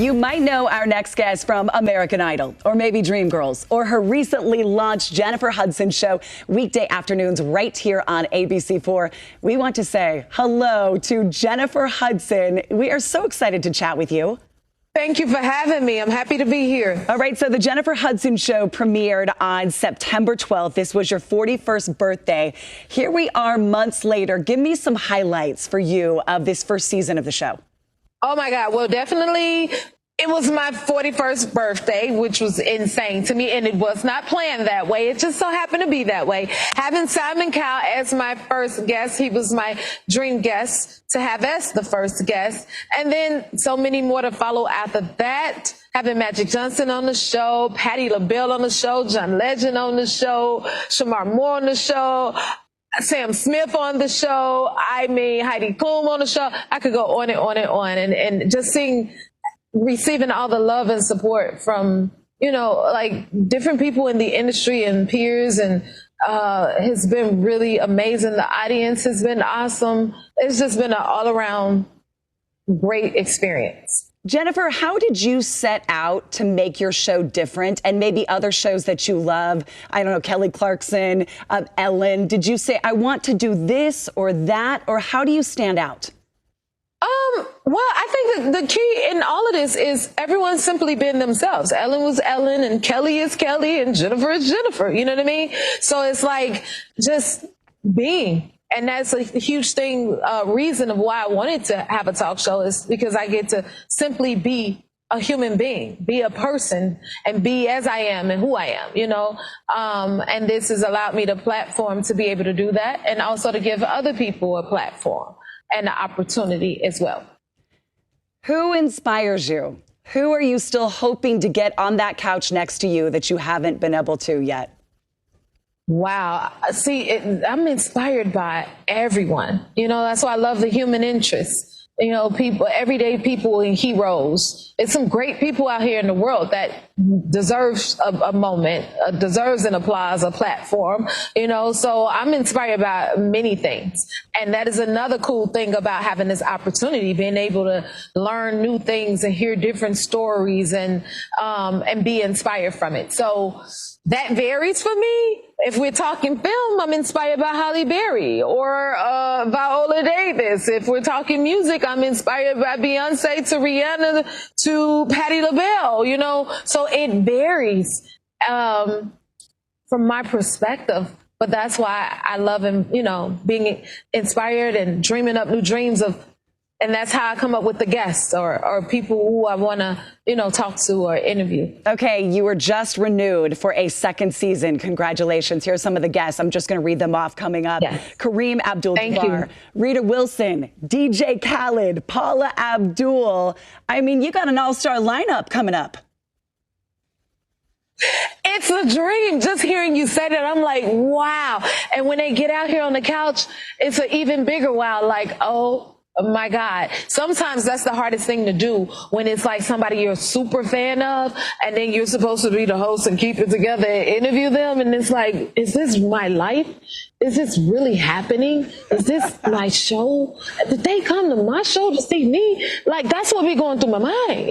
You might know our next guest from American Idol, or maybe Dreamgirls, or her recently launched Jennifer Hudson show, weekday afternoons right here on ABC4. We want to say hello to Jennifer Hudson. We are so excited to chat with you. Thank you for having me. I'm happy to be here. All right, so the Jennifer Hudson show premiered on September 12th. This was your 41st birthday. Here we are months later. Give me some highlights for you of this first season of the show. Oh my God. Well, definitely it was my 41st birthday, which was insane to me. And it was not planned that way. It just so happened to be that way. Having Simon Cowell as my first guest, he was my dream guest to have as the first guest. And then so many more to follow after that. Having Magic Johnson on the show, Patti LaBelle on the show, John Legend on the show, Shamar Moore on the show, Sam Smith on the show, Heidi Klum on the show. I could go on and on and on. And just receiving all the love and support from, like different people in the industry and peers, and has been really amazing. The audience has been awesome. It's just been an all around great experience. Jennifer, how did you set out to make your show different and maybe other shows that you love? I don't know, Kelly Clarkson, Ellen. Did you say, I want to do this or that? Or how do you stand out? Well, I think that the key in all of this is everyone simply being themselves. Ellen was Ellen, and Kelly is Kelly, and Jennifer is Jennifer. You know what I mean? So it's like just being. And that's a huge reason of why I wanted to have a talk show, is because I get to simply be a human being, be a person, and be as I am and who I am, and this has allowed me the platform to be able to do that, and also to give other people a platform and an opportunity as well. Who inspires you? Who are you still hoping to get on that couch next to you that you haven't been able to yet? Wow. See, I'm inspired by everyone. That's why I love the human interest. People, everyday people and heroes. It's some great people out here in the world that deserves a moment, deserves an applause, a platform, so I'm inspired by many things. And that is another cool thing about having this opportunity, being able to learn new things and hear different stories and be inspired from it. So that varies for me. If we're talking film, I'm inspired by Halle Berry or Viola Davis. If we're talking music, I'm inspired by Beyonce to Rihanna to Patti LaBelle, so it varies from my perspective. But that's why I love being inspired and dreaming up new dreams and that's how I come up with the guests or people who I want to, talk to or interview. Okay, you were just renewed for a second season. Congratulations. Here are some of the guests. I'm just going to read them off coming up. Yes. Kareem Abdul-Jabbar, Rita Wilson, DJ Khaled, Paula Abdul. I mean, you got an all-star lineup coming up. It's a dream. Just hearing you say that, I'm like, wow. And when they get out here on the couch, it's an even bigger wow. Like, oh my God. Sometimes that's the hardest thing to do, when it's like somebody you're a super fan of, and then you're supposed to be the host and keep it together and interview them. And it's like, is this my life? Is this really happening? Is this my show? Did they come to my show to see me? Like, that's what be going through my mind,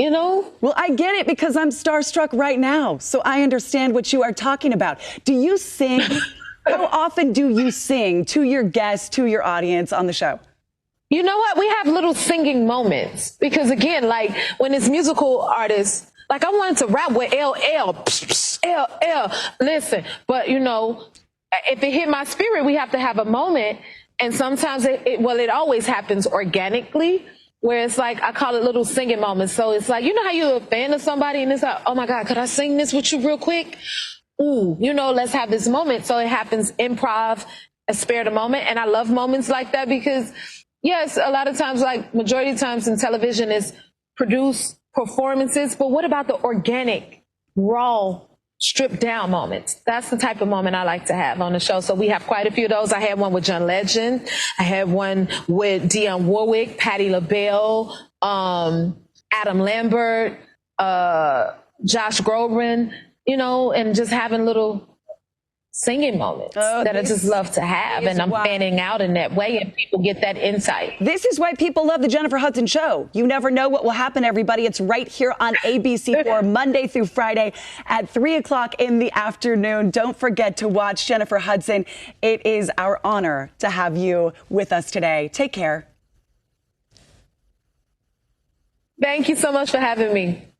Well, I get it, because I'm starstruck right now. So I understand what you are talking about. Do you sing? How often do you sing to your guests, to your audience on the show? You know what? We have little singing moments, because again, like when it's musical artists, like I wanted to rap with LL, listen, but if it hit my spirit, we have to have a moment. And sometimes it always happens organically, where it's like, I call it little singing moments. So it's like, how you're a fan of somebody and it's like, oh my God, could I sing this with you real quick? Ooh, let's have this moment. So it happens improv, a spare the moment. And I love moments like that, because yes, a lot of times, like majority of times in television, is produced performances, but what about the organic, raw, stripped down moments? That's the type of moment I like to have on the show. So we have quite a few of those. I had one with John Legend. I had one with Dionne Warwick, Patti LaBelle, Adam Lambert, Josh Groban, and just having little singing moments that I just love to have. And I'm fanning out in that way, and people get that insight. This is why people love the Jennifer Hudson Show. You never know what will happen, everybody. It's right here on ABC4, Monday through Friday at 3 o'clock in the afternoon. Don't forget to watch Jennifer Hudson. It is our honor to have you with us today. Take care. Thank you so much for having me.